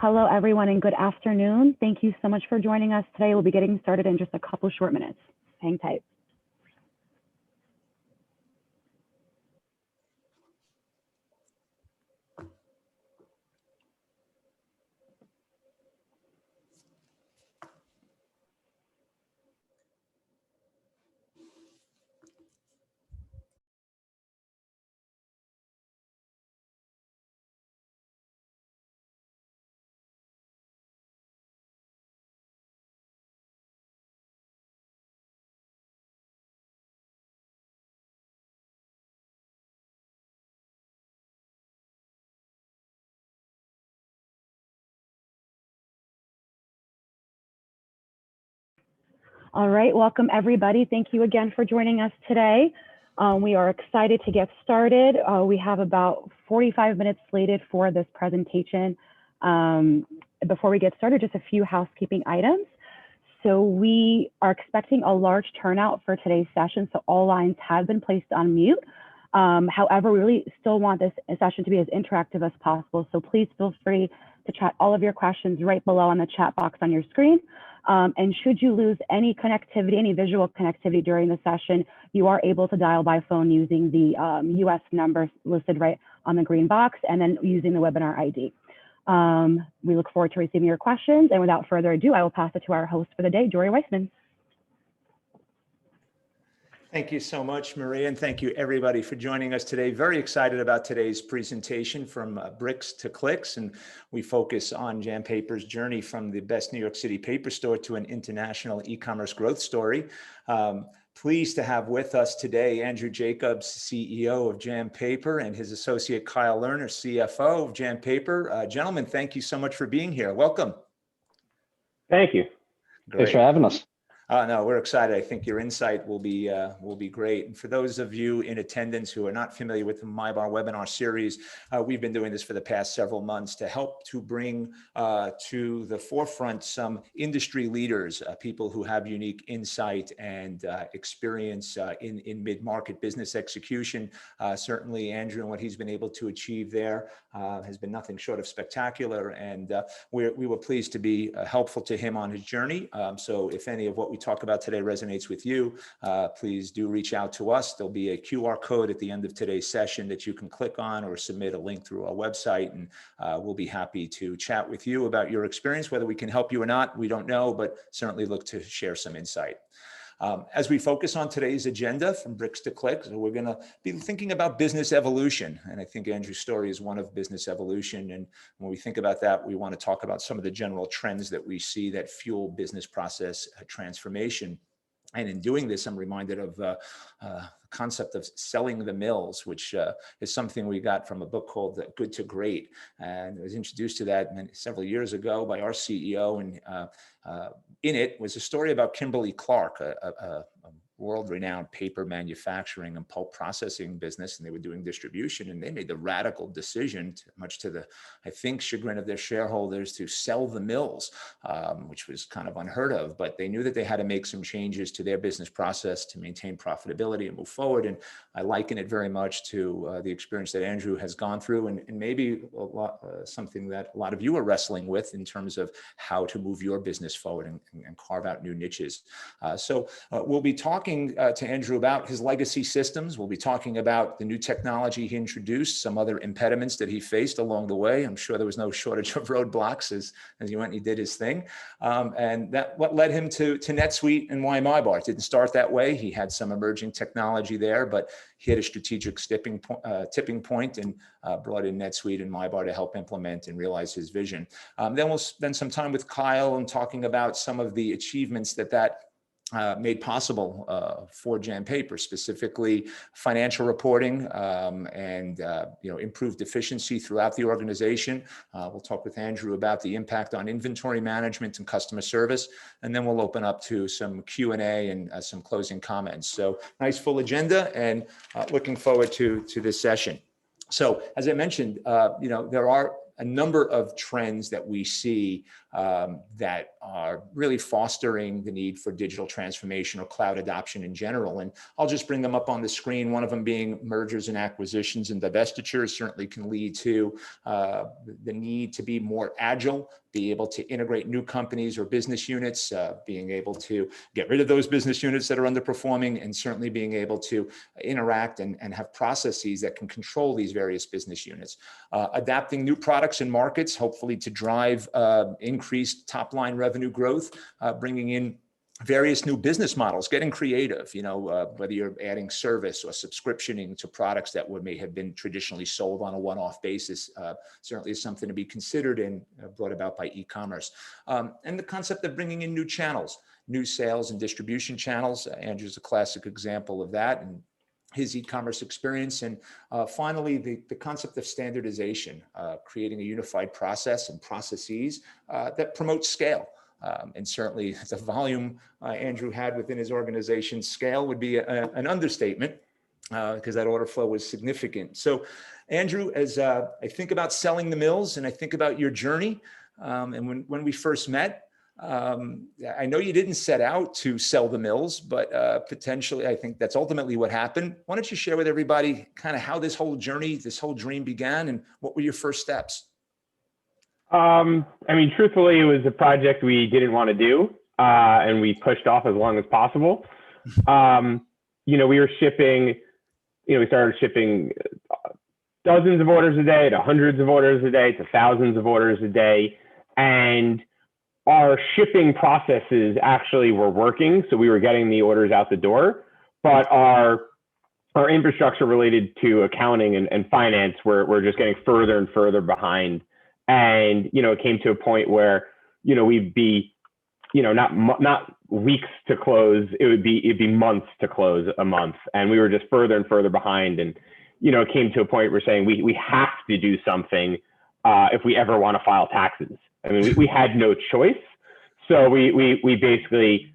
Hello, everyone, and good afternoon. Thank you so much for joining us today. We'll be getting started in just a couple short minutes. Hang tight. All right, welcome everybody. Thank you again for joining us today. We are excited to get started. We have about 45 minutes slated for this presentation. Before we get started, just a few housekeeping items. So we are expecting a large turnout for today's session, so all lines have been placed on mute. However, we really still want this session to be as interactive as possible, so please feel free to chat all of your questions right below on the chat box on your screen. And should you lose any connectivity, any visual connectivity during the session, you are able to dial by phone using the US number listed right on the green box and then using the webinar ID. We look forward to receiving your questions. And without further ado, I will pass it to our host for the day, Jory Weissman. Thank you so much, Maria, and thank you everybody for joining us today. Very excited about today's presentation from bricks to clicks, and we focus on Jam Paper's journey from the best New York City paper store to an international e-commerce growth story. Pleased to have with us today Andrew Jacobs, CEO of Jam Paper, and his associate Kyle Lerner, CFO of Jam Paper. Gentlemen, thank you so much for being here. Welcome. Thank you. Great. Thanks for having us. No, we're excited. I think your insight will be great. And for those of you in attendance who are not familiar with the MyBar webinar series, we've been doing this for the past several months to help to bring to the forefront some industry leaders, people who have unique insight and experience in mid-market business execution. Certainly, Andrew and what he's been able to achieve there has been nothing short of spectacular. And we were pleased to be helpful to him on his journey. So if any of what we talk about today resonates with you, please do reach out to us. There'll be a QR code at the end of today's session that you can click on or submit a link through our website, and we'll be happy to chat with you about your experience. Whether we can help you or not, we don't know, but certainly look to share some insight. As we focus on today's agenda from bricks to clicks, we're going to be thinking about business evolution. And I think Andrew's story is one of business evolution. And when we think about that, we want to talk about some of the general trends that we see that fuel business process transformation. And in doing this, I'm reminded of the concept of selling the mills, which is something we got from a book called Good to Great. And I was introduced to that several years ago by our CEO. And in it was a story about Kimberly Clark, a world-renowned paper manufacturing and pulp processing business, and they were doing distribution, and they made the radical decision, much to the, I think, chagrin of their shareholders, to sell the mills, which was kind of unheard of, but they knew that they had to make some changes to their business process to maintain profitability and move forward. And I liken it very much to the experience that Andrew has gone through, and maybe something that a lot of you are wrestling with in terms of how to move your business forward and carve out new niches. So we'll be talking to Andrew about his legacy systems. We'll be talking about the new technology he introduced, some other impediments that he faced along the way. I'm sure there was no shortage of roadblocks as he went and he did his thing. And that what led him to NetSuite and MyBar. It didn't start that way. He had some emerging technology there, but he had a strategic tipping point and brought in NetSuite and MyBar to help implement and realize his vision. Then we'll spend some time with Kyle and talking about some of the achievements that made possible for Jam Paper, specifically financial reporting and improved efficiency throughout the organization. We'll talk with Andrew about the impact on inventory management and customer service, and then we'll open up to some Q&A and some closing comments. So nice full agenda, and looking forward to this session. So as I mentioned, there are a number of trends that we see that are really fostering the need for digital transformation or cloud adoption in general. And I'll just bring them up on the screen. One of them being mergers and acquisitions and divestitures certainly can lead to the need to be more agile, be able to integrate new companies or business units, being able to get rid of those business units that are underperforming, and certainly being able to interact and have processes that can control these various business units. Adapting new products and markets, hopefully to drive increased top-line revenue growth, bringing in various new business models, getting creative, whether you're adding service or subscriptioning to products that may have been traditionally sold on a one-off basis, certainly is something to be considered and brought about by e-commerce. And the concept of bringing in new channels, new sales and distribution channels. Andrew's a classic example of that, and his e-commerce experience. And finally, the concept of standardization, creating a unified process and processes that promote scale. And certainly the volume Andrew had within his organization, scale would be an understatement because that order flow was significant. So Andrew, as I think about selling the mills and I think about your journey, and when we first met, I know you didn't set out to sell the mills, but potentially I think that's ultimately what happened. Why don't you share with everybody kind of how this whole journey, this whole dream began, and what were your first steps? Truthfully, it was a project we didn't want to do, and we pushed off as long as possible. We were shipping, we started shipping dozens of orders a day to hundreds of orders a day to thousands of orders a day. And our shipping processes actually were working. So we were getting the orders out the door, but our infrastructure related to accounting and finance were just getting further and further behind. And, it came to a point where, we'd be, not weeks to close, it'd be months to close a month. And we were just further and further behind. And, it came to a point where we're saying we have to do something if we ever want to file taxes. We had no choice. So we basically,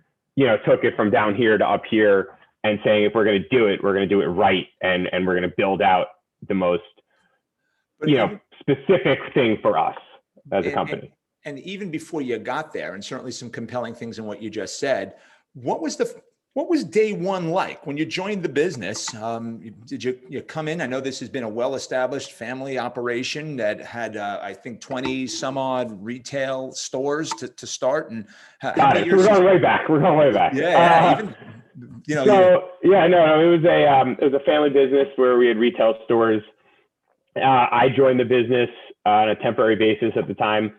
took it from down here to up here and saying, if we're going to do it, we're going to do it right. And we're going to build out the most, specific thing for us as a company. And even before you got there, and certainly some compelling things in what you just said, what was day one like when you joined the business? Did you come in? I know this has been a well-established family operation that had, I think, 20 some odd retail stores to start. And got it. So we're going way back. Yeah. It was a family business where we had retail stores. I joined the business on a temporary basis at the time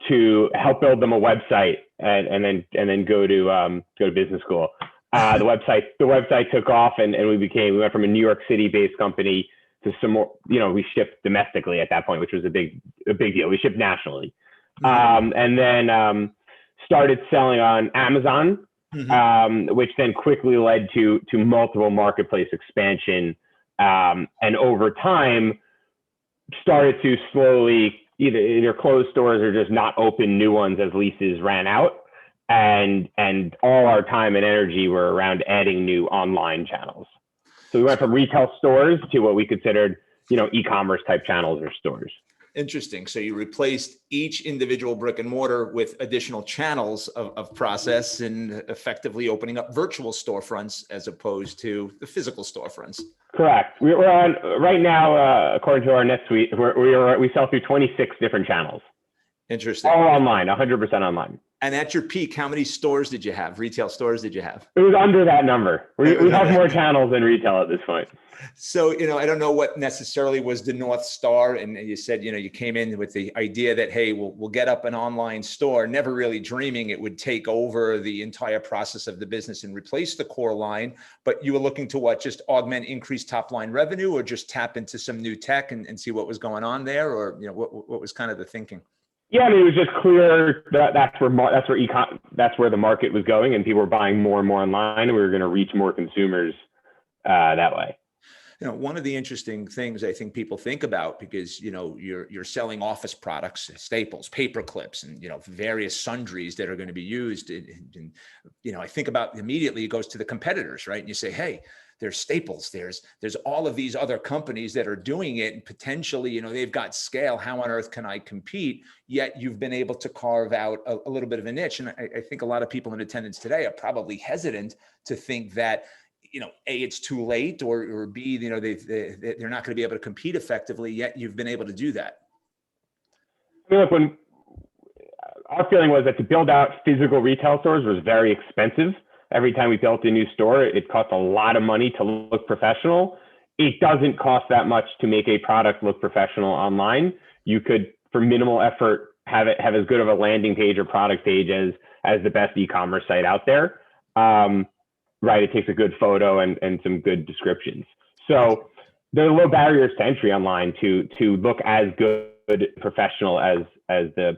to help build them a website and then go to business school. The website took off and we went from a New York City based company to some more, we shipped domestically at that point, which was a big deal. We shipped nationally. And then started selling on Amazon, which then quickly led to multiple marketplace expansion. And over time started to slowly either close stores or just not open new ones as leases ran out. And all our time and energy were around adding new online channels. So we went from retail stores to what we considered, e-commerce type channels or stores. Interesting. So you replaced each individual brick and mortar with additional channels of process and effectively opening up virtual storefronts as opposed to the physical storefronts. Correct. We're on right now, according to our NetSuite, we sell through 26 different channels. Interesting. All online, 100% online. And at your peak, how many stores did you have? Retail stores did you have? It was under that number. We have more channels than retail at this point. So, I don't know what necessarily was the North Star. And you said, you came in with the idea that, hey, we'll get up an online store, never really dreaming it would take over the entire process of the business and replace the core line. But you were looking to what, just augment increased top line revenue or just tap into some new tech and see what was going on there? Or, what was kind of the thinking? Yeah, it was just clear that that's where the market was going, and people were buying more and more online, and we were going to reach more consumers that way. One of the interesting things I think people think about, because you're selling office products, staples, paper clips, and various sundries that are going to be used. And I think about immediately it goes to the competitors, right? And you say, hey, there's Staples, there's all of these other companies that are doing it, and potentially, you know, they've got scale. How on earth can I compete? Yet you've been able to carve out a little bit of a niche. And I think a lot of people in attendance today are probably hesitant to think that, you know, A, it's too late, or B, you know, they're not going to be able to compete effectively, yet you've been able to do that. I mean, look, when our feeling was that to build out physical retail stores was very expensive. Every time we built a new store, it cost a lot of money to look professional. It doesn't cost that much to make a product look professional online. You could, for minimal effort, have as good of a landing page or product page as the best e-commerce site out there. Right, it takes a good photo and some good descriptions. So there are low barriers to entry online to look as good professional as the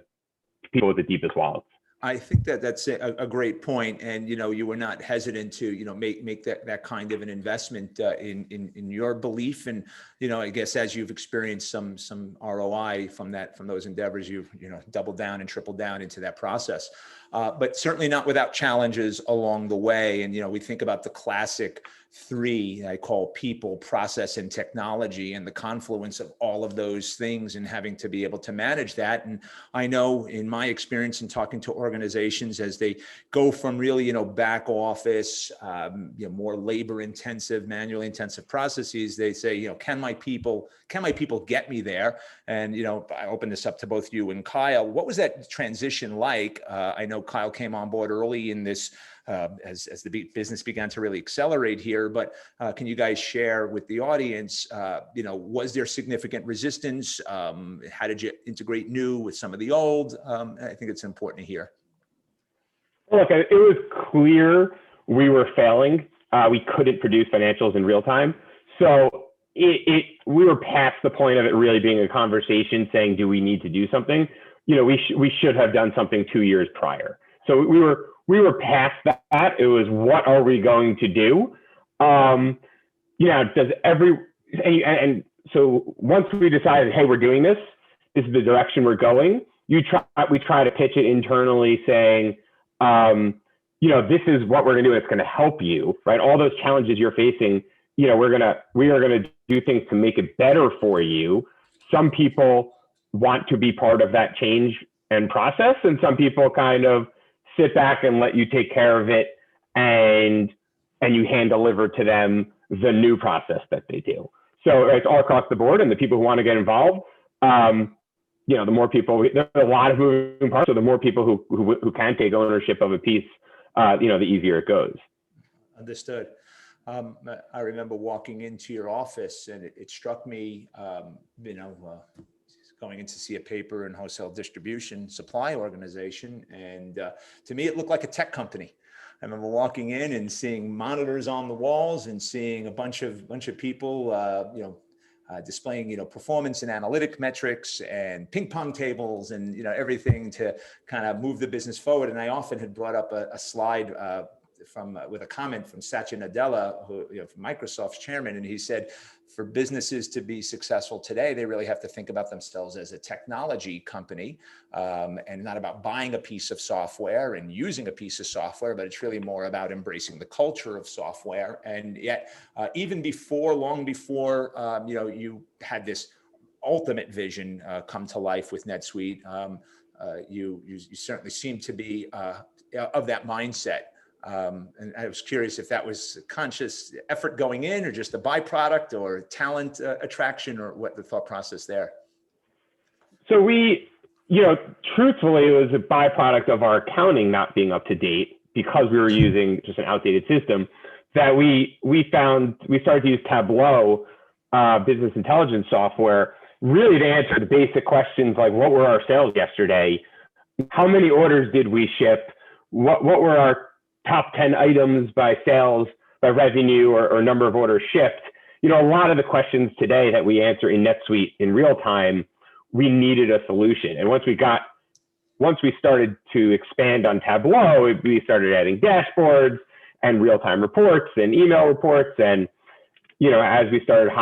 people with the deepest wallets. I think that that's a great point. And, you know, you were not hesitant to, you know, make that kind of an investment in your belief. And, you know, I guess as you've experienced some ROI from those endeavors, you've, you know, doubled down and tripled down into that process. But certainly not without challenges along the way. And, you know, we think about the classic three I call people, process, and technology, and the confluence of all of those things and having to be able to manage that. And I know in my experience in talking to organizations, as they go from really, you know, back office, you know, more labor intensive, manually intensive processes, they say, you know, can my people get me there? And, you know, I open this up to both you and Kyle. What was that transition like? I know Kyle came on board early in this, as the business began to really accelerate here, but can you guys share with the audience, you know, was there significant resistance? How did you integrate new with some of the old? I think it's important to hear. Look, it was clear we were failing. We couldn't produce financials in real time. So we were past the point of it really being a conversation saying, do we need to do something? You know, we should have done something 2 years prior. So we were past that. It was, what are we going to do? You know, so once we decided, hey, we're doing this, this is the direction we're going, we try to pitch it internally saying, you know, this is what we're going to do. It's going to help you, right? All those challenges you're facing, you know, we are going to do things to make it better for you. Some people want to be part of that change and process, and some people kind of sit back and let you take care of it, and you hand deliver to them the new process that they do. So it's all across the board, and the people who want to get involved, you know, the more people, there are a lot of moving parts, so the more people who can take ownership of a piece, you know, the easier it goes. Understood. I remember walking into your office, and it struck me, you know, going in to see a paper and wholesale distribution supply organization. And to me, it looked like a tech company. I remember walking in and seeing monitors on the walls and seeing a bunch of people, you know, displaying, you know, performance and analytic metrics and ping pong tables and, you know, everything to kind of move the business forward. And I often had brought up a slide with a comment from Satya Nadella, who, you know, from Microsoft's chairman, and he said, for businesses to be successful today, they really have to think about themselves as a technology company, and not about buying a piece of software and using a piece of software, but it's really more about embracing the culture of software. And yet, even long before, you know, you had this ultimate vision come to life with NetSuite, you certainly seem to be of that mindset. And I was curious if that was conscious effort going in, or just a byproduct, or talent attraction, or what the thought process there. So you know, truthfully, it was a byproduct of our accounting not being up to date, because we were using just an outdated system, that we started to use Tableau, business intelligence software, really to answer the basic questions like, what were our sales yesterday? How many orders did we ship? What were our top 10 items by sales, by revenue, or number of orders shipped? You know, a lot of the questions today that we answer in NetSuite in real time, we needed a solution. And once we started to expand on Tableau, we started adding dashboards and real-time reports and email reports. And, you know, as we started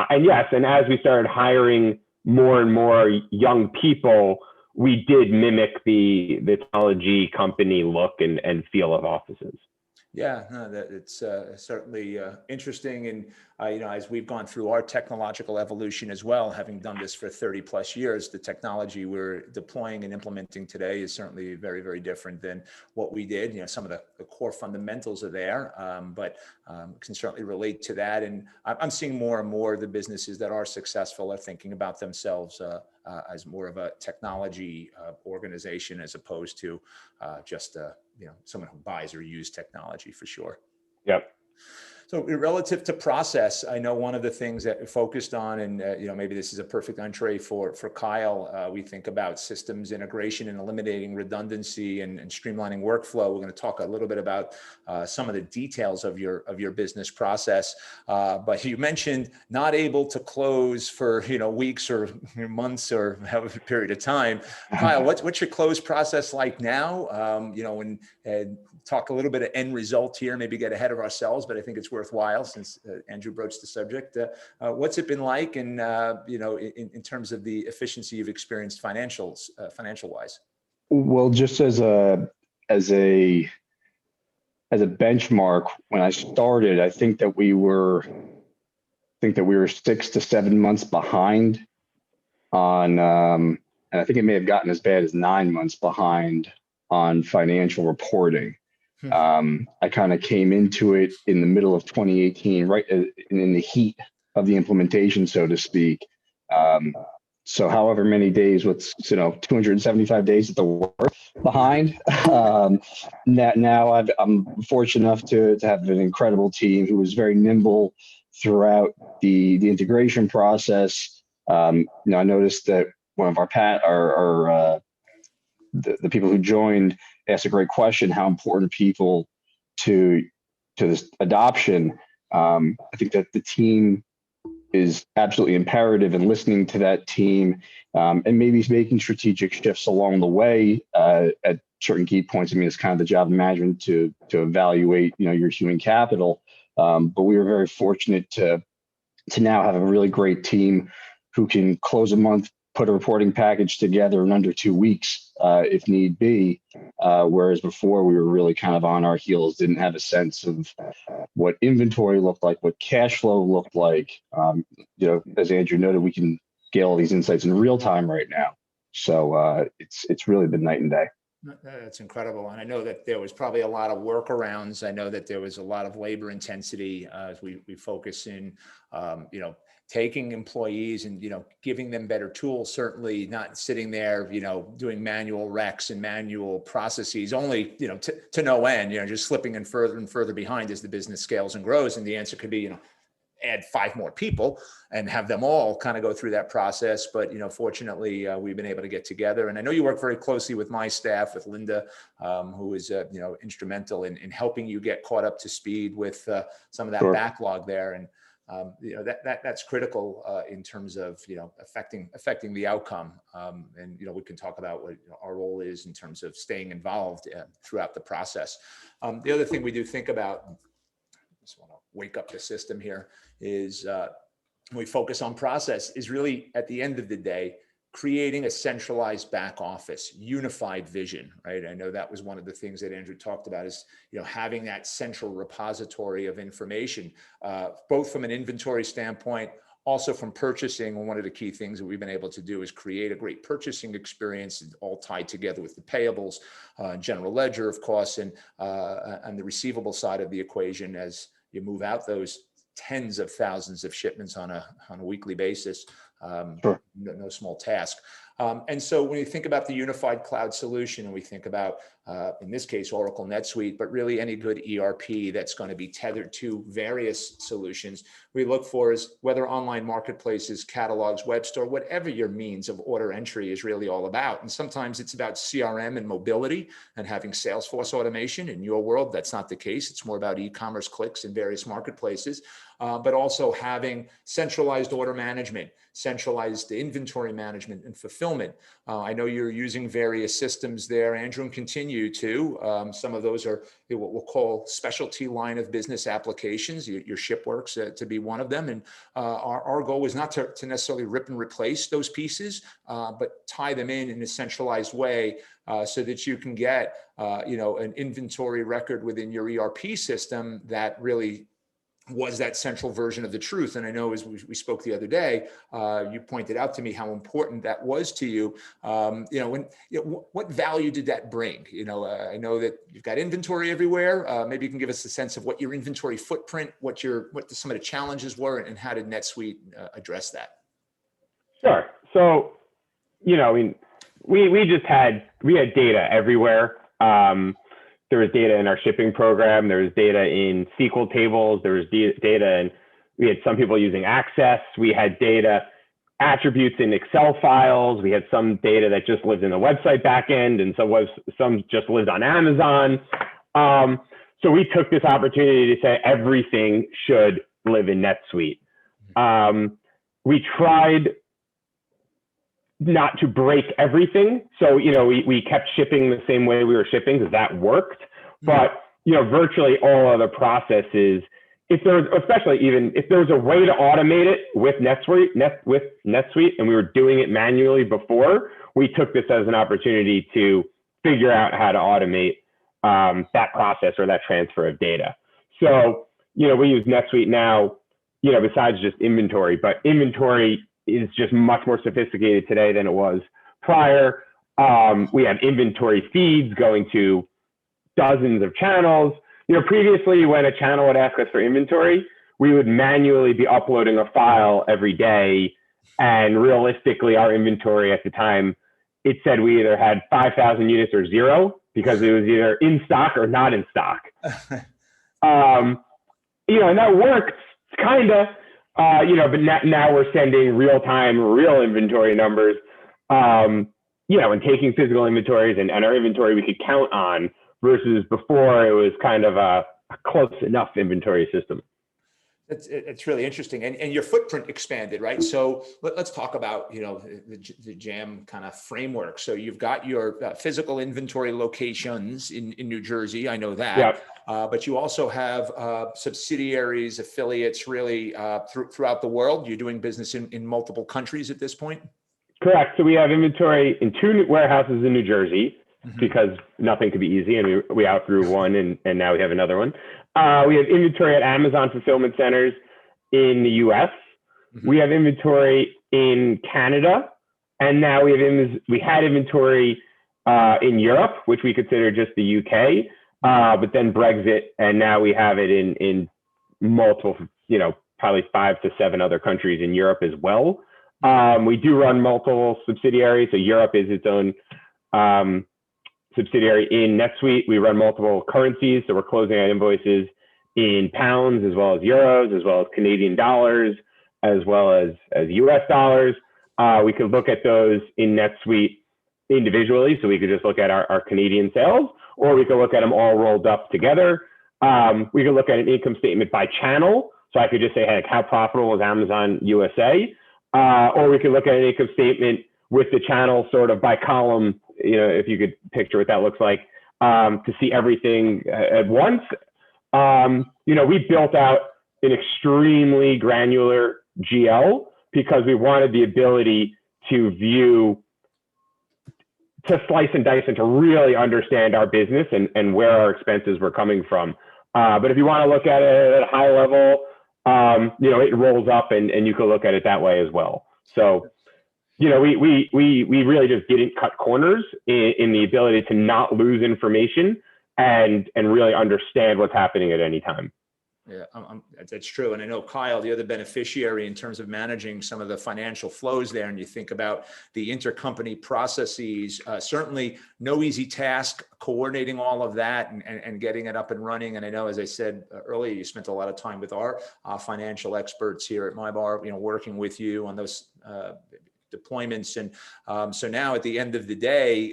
hiring more and more young people, we did mimic the technology company look and feel of offices. Yeah, no, that it's certainly interesting, and as we've gone through our technological evolution as well, having done this for 30 plus years, the technology we're deploying and implementing today is certainly very, very different than what we did. Some of the core fundamentals are there, but can certainly relate to that. And I'm seeing more and more of the businesses that are successful are thinking about themselves as more of a technology organization as opposed to just someone who buys or uses technology, for sure. Yep. So relative to process, I know one of the things that we focused on, and maybe this is a perfect entree for Kyle. We think about systems integration and eliminating redundancy and streamlining workflow. We're going to talk a little bit about some of the details of your business process. But you mentioned not able to close for weeks or months or however period of time. Kyle, what's your close process like now? And talk a little bit of end result here, maybe get ahead of ourselves, but I think it's worthwhile since Andrew broached the subject. What's it been like, and in terms of the efficiency you've experienced financial wise? Well, just as a benchmark, when I started, I think that we were 6 to 7 months behind on, and I think it may have gotten as bad as 9 months behind on financial reporting. I kind of came into it in the middle of 2018, right in the heat of the implementation, so to speak. So however many days, 275 days at the worst behind. Now I'm fortunate enough to have an incredible team who was very nimble throughout the integration process. I noticed that one of the people who joined asked a great question: how important people to this adoption. I think that the team is absolutely imperative in listening to that team, and maybe making strategic shifts along the way at certain key points. I mean, it's kind of the job of management to evaluate your human capital. But we were very fortunate to now have a really great team who can close a month, put a reporting package together in under 2 weeks, if need be. Whereas before we were really kind of on our heels, didn't have a sense of what inventory looked like, what cash flow looked like. As Andrew noted, we can get all these insights in real time right now. So it's really been night and day. That's incredible. And I know that there was probably a lot of workarounds. I know that there was a lot of labor intensity as we focus in, taking employees and, giving them better tools, certainly not sitting there, doing manual recs and manual processes only, to no end, just slipping and further behind as the business scales and grows. And the answer could be, add 5 more people and have them all kind of go through that process. But, fortunately, we've been able to get together. And I know you work very closely with my staff, with Linda, who is, instrumental in helping you get caught up to speed with some of that backlog there. And, that's critical in terms of, affecting the outcome. And, we can talk about what our role is in terms of staying involved throughout the process. The other thing we do think about, just want to wake up the system here, is when we focus on process, is really at the end of the day, creating a centralized back office, unified vision, right? I know that was one of the things that Andrew talked about is, having that central repository of information, both from an inventory standpoint, also from purchasing. One of the key things that we've been able to do is create a great purchasing experience, all tied together with the payables, general ledger, of course, and the receivable side of the equation as you move out those tens of thousands of shipments on a weekly basis. No small task. And so when you think about the unified cloud solution, and we think about, in this case, Oracle NetSuite, but really any good ERP that's going to be tethered to various solutions, we look for is whether online marketplaces, catalogs, web store, whatever your means of order entry is really all about. And sometimes it's about CRM and mobility and having Salesforce automation. In your world, that's not the case. It's more about e-commerce clicks in various marketplaces, but also having centralized order management, centralized inventory management and fulfillment. I know you're using various systems there, Andrew, and continue to. Some of those are what we'll call specialty line of business applications, your ShipWorks to be one of them. And our goal is not to necessarily rip and replace those pieces, but tie them in a centralized way so that you can get an inventory record within your ERP system that really was that central version of the truth. And I know as we spoke the other day, you pointed out to me how important that was to you. What value did that bring? I know that you've got inventory everywhere. Maybe you can give us a sense of what your inventory footprint, what some of the challenges were, and how did NetSuite address that? Sure. So, we had data everywhere. There was data in our shipping program. There was data in SQL tables. There was data, and we had some people using Access. We had data attributes in Excel files. We had some data that just lived in the website backend, and some just lived on Amazon. So we took this opportunity to say everything should live in NetSuite. We tried not to break everything. So, we kept shipping the same way we were shipping because that worked. But, virtually all other processes, if there was a way to automate it with NetSuite, and we were doing it manually before, we took this as an opportunity to figure out how to automate that process or that transfer of data. So, we use NetSuite now, besides just inventory, but inventory is just much more sophisticated today than it was prior. We have inventory feeds going to dozens of channels. Previously when a channel would ask us for inventory, we would manually be uploading a file every day. And realistically, our inventory at the time, it said we either had 5,000 units or zero because it was either in stock or not in stock. And that worked kind of. But now we're sending real-time, real inventory numbers, and taking physical inventories and our inventory we could count on versus before it was kind of a close enough inventory system. It's really interesting. And your footprint expanded, right? So let's talk about, the JAM kind of framework. So you've got your physical inventory locations in New Jersey. I know that. Yep. But you also have subsidiaries, affiliates really throughout the world. You're doing business in multiple countries at this point? Correct. So we have inventory in 2 warehouses in New Jersey because nothing could be easy. And we outgrew one and now we have another one. We have inventory at Amazon fulfillment centers in the US. We have inventory in Canada. And now we had inventory in Europe, which we consider just the UK. But then Brexit, and now we have it in multiple, probably 5 to 7 other countries in Europe as well. We do run multiple subsidiaries. So Europe is its own subsidiary in NetSuite. We run multiple currencies. So we're closing out invoices in pounds, as well as euros, as well as Canadian dollars, as well as US dollars. We could look at those in NetSuite individually. So we could just look at our Canadian sales, or we could look at them all rolled up together. We could look at an income statement by channel. So I could just say, hey, how profitable is Amazon USA? Or we could look at an income statement with the channel sort of by column, if you could picture what that looks like, to see everything at once. We built out an extremely granular GL because we wanted the ability to slice and dice and to really understand our business and where our expenses were coming from. But if you want to look at it at a high level, it rolls up and you can look at it that way as well. So, we really just didn't cut corners in the ability to not lose information and really understand what's happening at any time. Yeah, that's true. And I know, Kyle, the other beneficiary in terms of managing some of the financial flows there, and you think about the intercompany processes, certainly no easy task coordinating all of that and getting it up and running. And I know, as I said earlier, you spent a lot of time with our financial experts here at MyBar, working with you on those deployments. And so now at the end of the day,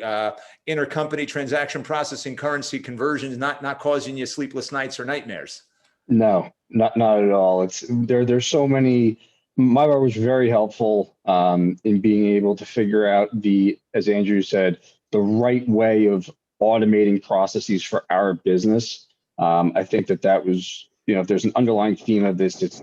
intercompany transaction processing, currency conversions, not causing you sleepless nights or nightmares. No, not at all. There's so many MyBar was very helpful in being able to figure out as Andrew said, the right way of automating processes for our business. I think that was, if there's an underlying theme of this, it's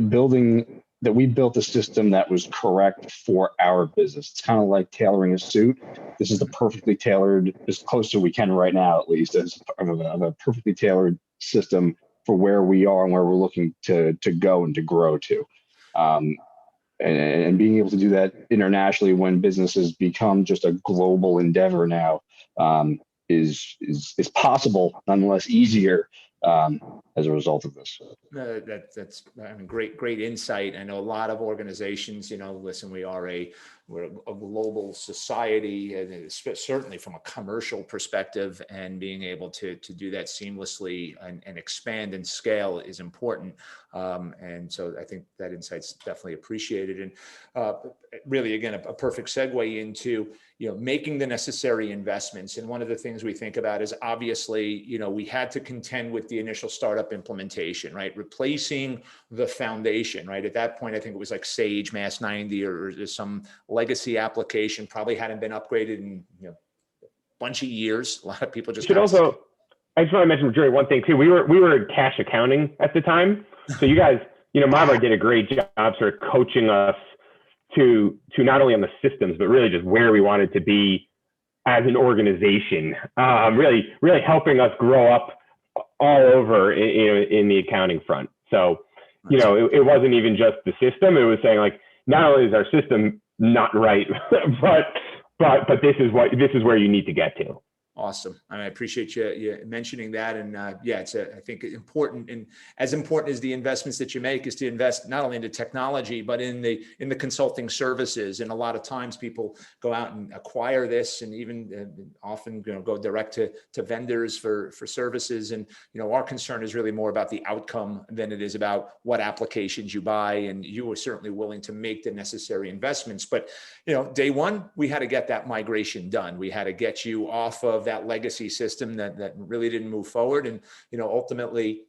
building that we built a system that was correct for our business. It's kind of like tailoring a suit. This is the perfectly tailored, as close as we can right now, at least, as of a perfectly tailored system for where we are and where we're looking to go and to grow to. And being able to do that internationally when businesses become just a global endeavor now is possible, nonetheless easier as a result of this. That's great insight. I know a lot of organizations, listen, we're a global society, and certainly from a commercial perspective, and being able to do that seamlessly and expand and scale is important. And so I think that insight's definitely appreciated. And really, again, a perfect segue into making the necessary investments. And one of the things we think about is obviously, we had to contend with the initial startup implementation, right? Replacing the foundation, right? At that point, I think it was like Sage Mass 90 or some legacy application, probably hadn't been upgraded in a bunch of years. A lot of people just I just want to mention, Jerry, one thing too. We were cash accounting at the time, so you guys, MyBar did a great job sort of coaching us to not only on the systems, but really just where we wanted to be as an organization. Really helping us grow up all over in the accounting front. So, it wasn't even just the system. It was saying like, not only is our system not right, but this is where you need to get to. Awesome. I appreciate you mentioning that. And it's I think important, and as important as the investments that you make is to invest not only into technology, but in the consulting services. And a lot of times people go out and acquire this, and even often go direct to vendors for services. And our concern is really more about the outcome than it is about what applications you buy. And you were certainly willing to make the necessary investments. But day one, we had to get that migration done. We had to get you off of that legacy system that really didn't move forward. And, ultimately,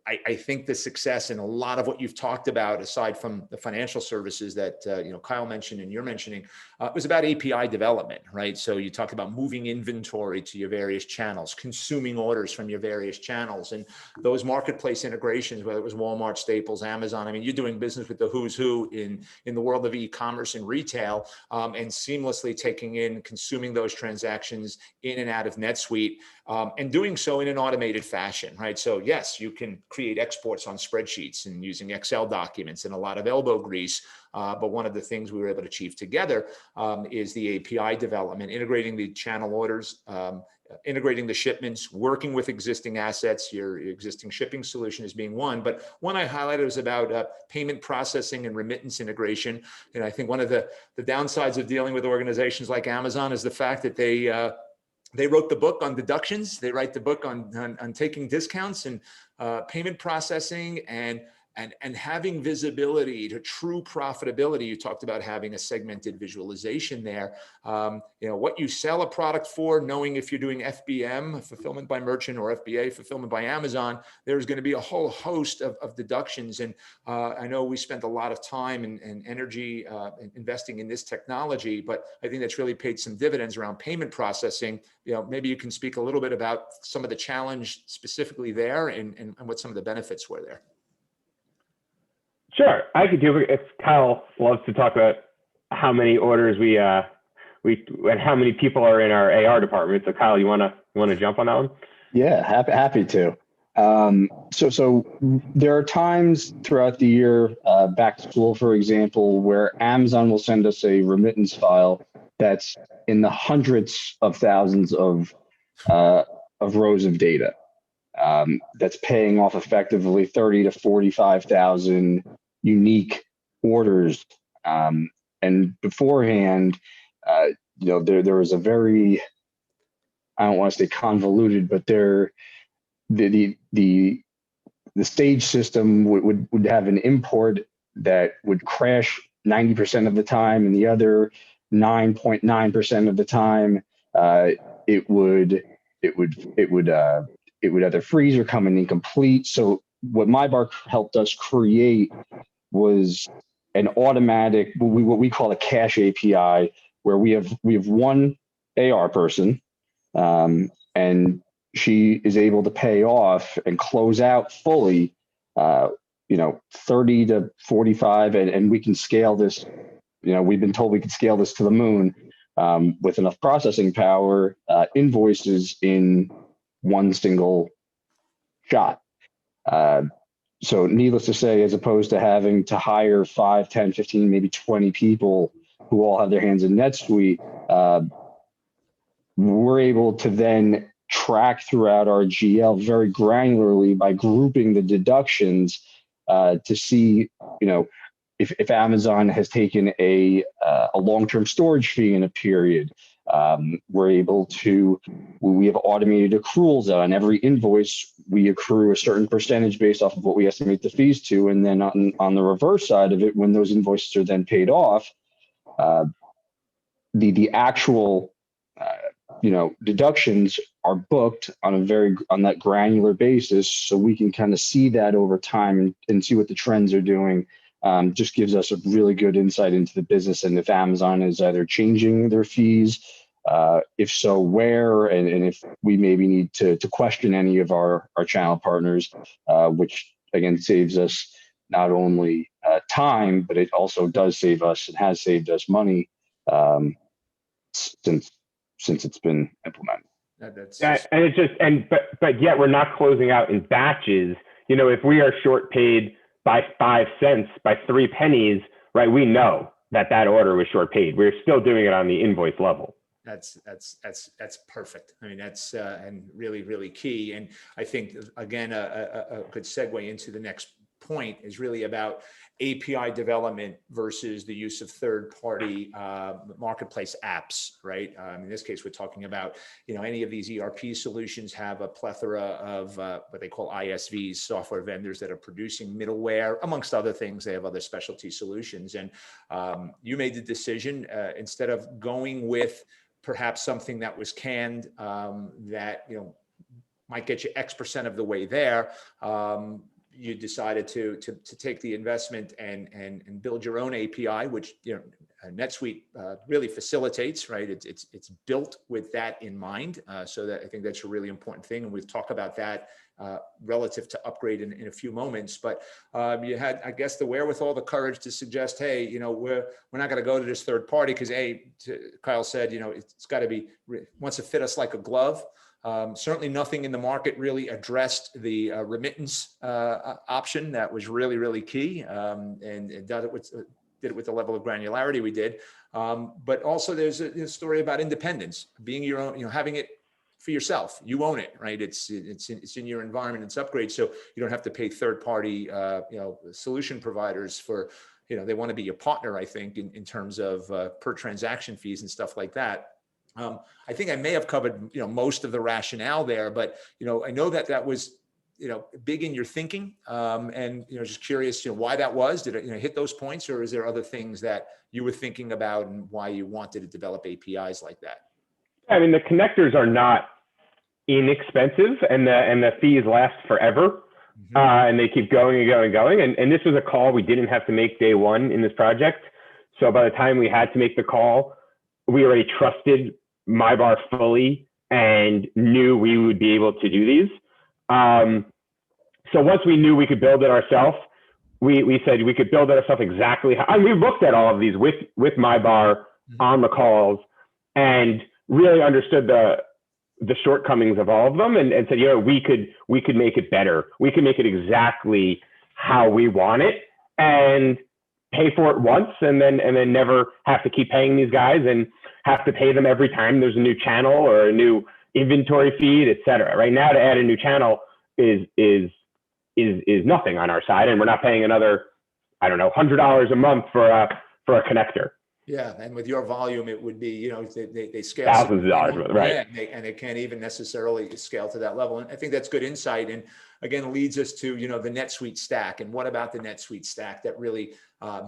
I think the success in a lot of what you've talked about, aside from the financial services that, Kyle mentioned and you're mentioning, was about API development, right? So you talked about moving inventory to your various channels, consuming orders from your various channels, and those marketplace integrations, whether it was Walmart, Staples, Amazon. I mean, you're doing business with the who's who in the world of e-commerce and retail, and seamlessly consuming those transactions in and out of NetSuite, and doing so in an automated fashion, right? So yes, you can create exports on spreadsheets and using Excel documents and a lot of elbow grease. But one of the things we were able to achieve together is the API development, integrating the channel orders, integrating the shipments, working with existing assets. Your existing shipping solution is being one. But one I highlighted was about payment processing and remittance integration. And I think one of the downsides of dealing with organizations like Amazon is the fact that they wrote the book on deductions. They write the book on taking discounts, and payment processing and having visibility to true profitability. You talked about having a segmented visualization there. What you sell a product for, knowing if you're doing FBM, fulfillment by merchant, or FBA, fulfillment by Amazon, there's going to be a whole host of deductions. And I know we spent a lot of time and energy investing in this technology, but I think that's really paid some dividends around payment processing. Maybe you can speak a little bit about some of the challenge specifically there and what some of the benefits were there. Sure, I could do it. If Kyle loves to talk about how many orders we and how many people are in our AR department. So Kyle, you want to jump on that one? Yeah, happy to. So there are times throughout the year, back to school, for example, where Amazon will send us a remittance file that's in the hundreds of thousands of rows of data. That's paying off effectively 30 to 45,000 unique orders. And beforehand, there was a very, I don't want to say convoluted, but the Sage system would have an import that would crash 90% of the time, and the other 9.9% of the time, it would either freeze or come in incomplete. So what MyBar helped us create was an automatic, what we call a cache API, where we have one AR person, and she is able to pay off and close out fully, 30 to 45, and we can scale this. We've been told we could scale this to the moon with enough processing power, invoices in one single shot. So needless to say, as opposed to having to hire 5, 10, 15, maybe 20 people who all have their hands in NetSuite, we're able to then track throughout our GL very granularly by grouping the deductions to see, if Amazon has taken a long-term storage fee in a period. We have automated accruals on every invoice. We accrue a certain percentage based off of what we estimate the fees to. And then on the reverse side of it, when those invoices are then paid off, the actual, deductions are booked on that granular basis. So we can kind of see that over time and see what the trends are doing. Just gives us a really good insight into the business, and if Amazon is either changing their fees, if so, where, and if we maybe need to question any of our channel partners, which again saves us not only time, but it also does save us and has saved us money since it's been implemented. But yet we're not closing out in batches. If we are short paid by 5 cents, by 3 pennies, right? We know that order was short paid. We're still doing it on the invoice level. That's perfect. I mean, that's and really, really key. And I think, again, a good segue into the next point is really about API development versus the use of third-party marketplace apps, right? In this case, we're talking about, any of these ERP solutions have a plethora of what they call ISVs, software vendors that are producing middleware, amongst other things. They have other specialty solutions. And you made the decision, instead of going with perhaps something that was canned, that, might get you X% of the way there, you decided to take the investment and build your own API, which NetSuite really facilitates, right? It's built with that in mind, so that I think that's a really important thing, and we've talked about that relative to upgrade in a few moments. But you had, I guess, the wherewithal, the courage to suggest, hey, we're not going to go to this third party because, Kyle said, it's got to be wants to fit us like a glove. Certainly nothing in the market really addressed the remittance option. That was really, really key, and did it with the level of granularity we did. But also there's a story about independence, being your own, having it for yourself. You own it, right? It's in your environment, it's upgrade. So you don't have to pay third party, solution providers for, they want to be your partner, I think, in terms of per transaction fees and stuff like that. I think I may have covered, most of the rationale there, but, I know that was, big in your thinking, and, just curious, why that was. Did it, hit those points, or is there other things that you were thinking about and why you wanted to develop APIs like that? I mean, the connectors are not inexpensive, and the fees last forever, and they keep going and going and going. And this was a call we didn't have to make day one in this project. So by the time we had to make the call, we already trusted MyBar fully and knew we would be able to do these. So once we knew we could build it ourselves, we said we could build it ourselves exactly how, and we looked at all of these with MyBar on the calls and really understood the shortcomings of all of them, and said, we could make it better. We can make it exactly how we want it and pay for it once, and then never have to keep paying these guys and have to pay them every time there's a new channel or a new inventory feed, et cetera. Right now, to add a new channel is nothing on our side, and we're not paying another, $100 a month for a connector. Yeah, and with your volume, it would be, they scale thousands of dollars, right? Yeah, and they can't even necessarily scale to that level. And I think that's good insight. And again, leads us to the NetSuite stack. And what about the NetSuite stack that really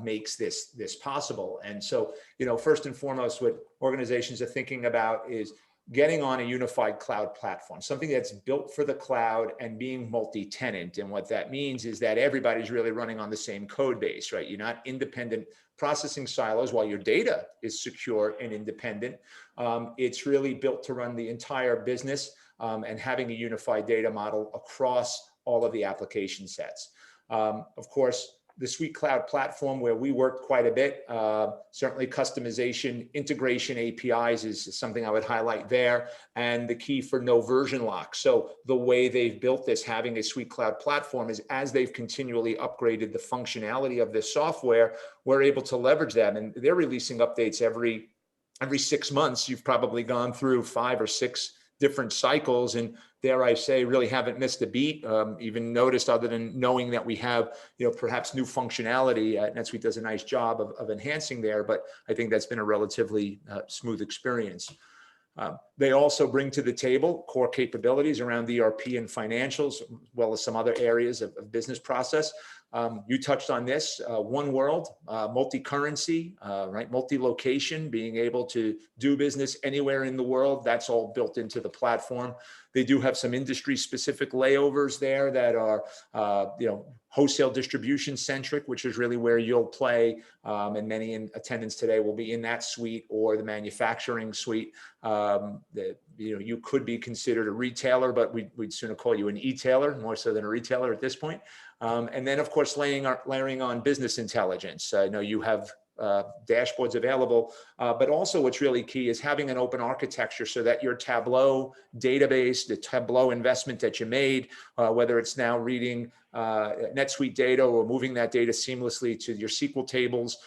makes this possible? And so, first and foremost, what organizations are thinking about is getting on a unified cloud platform, something that's built for the cloud and being multi-tenant. And what that means is that everybody's really running on the same code base, right? You're not independent processing silos while your data is secure and independent. It's really built to run the entire business and having a unified data model across all of the application sets. Of course, the Suite Cloud platform, where we work quite a bit, certainly customization, integration APIs is something I would highlight there, and the key for no version lock. So the way they've built this, having a Suite Cloud platform, is as they've continually upgraded the functionality of this software, we're able to leverage that. And they're releasing updates every 6 months. You've probably gone through 5 or 6 different cycles, and dare I say, really haven't missed a beat, even noticed, other than knowing that we have, perhaps new functionality. NetSuite does a nice job of enhancing there, but I think that's been a relatively smooth experience. They also bring to the table core capabilities around ERP and financials, as well as some other areas of business process. You touched on this, one world, multi-currency, right? Multi-location, being able to do business anywhere in the world. That's all built into the platform. They do have some industry-specific layovers there that are, wholesale distribution centric, which is really where you'll play. And many in attendance today will be in that suite or the manufacturing suite. You could be considered a retailer, but we'd sooner call you an e-tailer, more so than a retailer at this point. And then, of course, layering on business intelligence. I know you have dashboards available, but also what's really key is having an open architecture so that your Tableau database, the Tableau investment that you made, whether it's now reading NetSuite data or moving that data seamlessly to your SQL tables,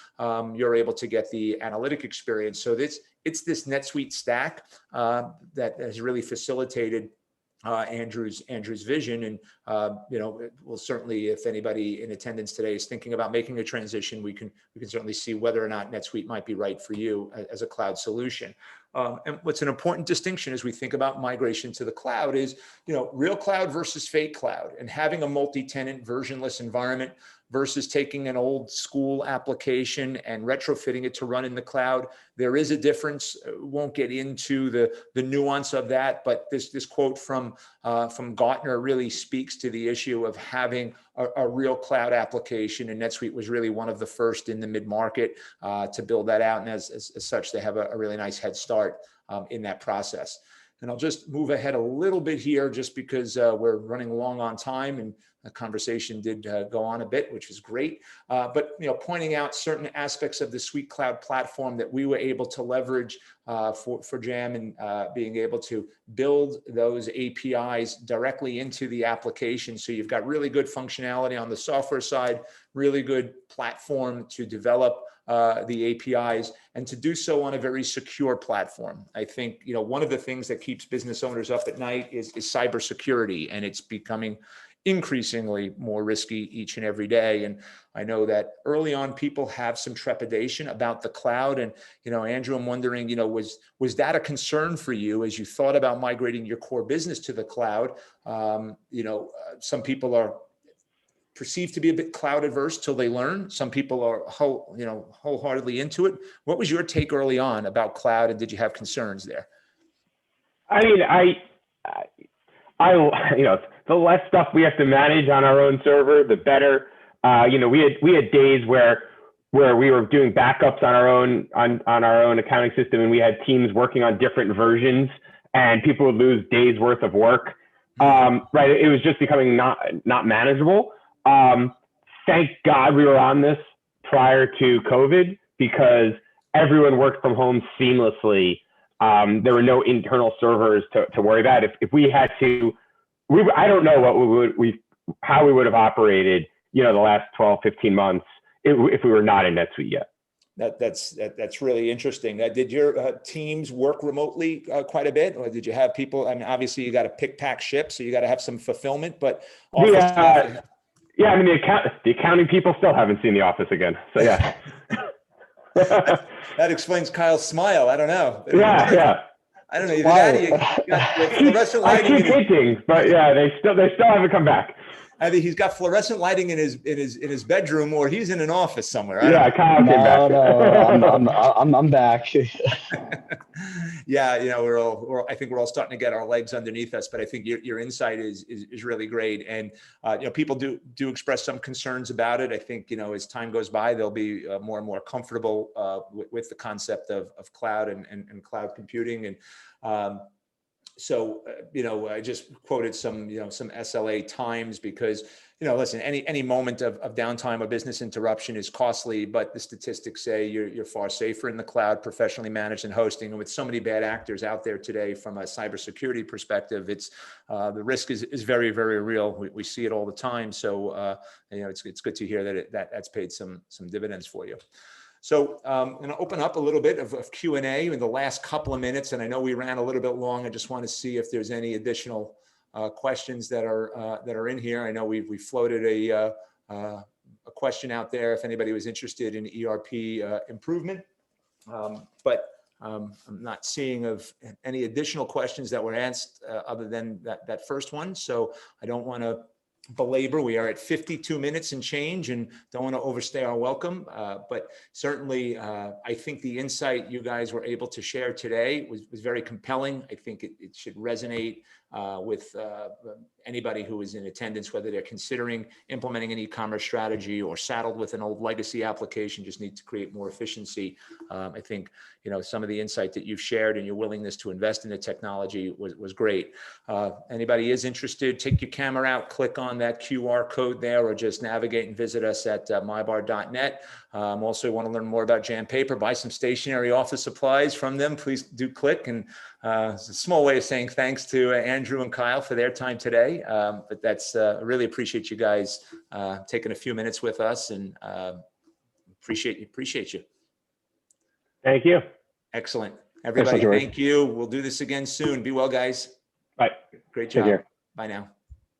you're able to get the analytic experience. So it's this NetSuite stack that has really facilitated Andrew's vision. And we'll certainly, if anybody in attendance today is thinking about making a transition, we can certainly see whether or not NetSuite might be right for you as a cloud solution. And what's an important distinction as we think about migration to the cloud is, real cloud versus fake cloud, and having a multi-tenant versionless environment versus taking an old school application and retrofitting it to run in the cloud. There is a difference. Won't get into the nuance of that, but this quote from Gartner really speaks to the issue of having a real cloud application, and NetSuite was really one of the first in the mid-market to build that out, and as such, they have a really nice head start in that process. And I'll just move ahead a little bit here, just because we're running long on time, and the conversation did go on a bit, which is great. But pointing out certain aspects of the Suite Cloud platform that we were able to leverage for Jam, and being able to build those APIs directly into the application. So you've got really good functionality on the software side, really good platform to develop the APIs, and to do so on a very secure platform. I think, one of the things that keeps business owners up at night is cybersecurity, and it's becoming increasingly more risky each and every day. And I know that early on, people have some trepidation about the cloud. And, Andrew, I'm wondering, was that a concern for you as you thought about migrating your core business to the cloud? Some people are perceived to be a bit cloud adverse till they learn. Some people are wholeheartedly into it. What was your take early on about cloud, and did you have concerns there? I mean, the less stuff we have to manage on our own server, the better. We had days where we were doing backups on our own accounting system, and we had teams working on different versions, and people would lose days worth of work. Right, it was just becoming not manageable. Thank God we were on this prior to COVID, because everyone worked from home seamlessly. There were no internal servers to worry about. If we had to, I don't know how we would have operated, the last 12, 15 months if we were not in NetSuite yet. That's really interesting. Did your teams work remotely quite a bit, or did you have people? I mean, obviously you got to pick, pack, ship, so you got to have some fulfillment. But yeah, I mean the accounting people still haven't seen the office again. So yeah. That explains Kyle's smile. I don't know. Yeah. I don't know. Either that, you got fluorescent lighting. I keep hinting, but yeah, they still haven't come back. Either he's got fluorescent lighting in his bedroom, or he's in an office somewhere. Yeah, Kyle came back. No, I'm back. Yeah, you know, I think we're all starting to get our legs underneath us, but I think your insight is really great. And, you know, people do express some concerns about it. I think, you know, as time goes by, they'll be more and more comfortable with the concept of cloud and cloud computing. And so, you know, I just quoted some SLA times because, you know, listen, any moment of downtime or business interruption is costly, but the statistics say you're far safer in the cloud, professionally managed and hosting. And with so many bad actors out there today, from a cybersecurity perspective, it's the risk is very, very real. We see it all the time. So, you know, it's good to hear that that's paid some dividends for you. So I'm going to open up a little bit of Q&A in the last couple of minutes, and I know we ran a little bit long. I just want to see if there's any additional questions that are in here. I know we floated a question out there if anybody was interested in ERP improvement, but I'm not seeing of any additional questions that were asked other than that first one. So I don't want to belabor. We are at 52 minutes and change and don't want to overstay our welcome. But certainly, I think the insight you guys were able to share today was very compelling. I think it should resonate with anybody who is in attendance, whether they're considering implementing an e-commerce strategy or saddled with an old legacy application, just need to create more efficiency. I think, you know, some of the insight that you've shared and your willingness to invest in the technology was great. Anybody is interested, take your camera out, click on that QR code there, or just navigate and visit us at mybar.net. Also want to learn more about Jam Paper, buy some stationery office supplies from them, please do click. And it's a small way of saying thanks to Andrew and Kyle for their time today. But that's I really appreciate you guys taking a few minutes with us, and appreciate you. Thank you. Excellent. Everybody, George. thank you. We'll do this again soon. Be well, guys. Bye. Great Take job. care. Bye now.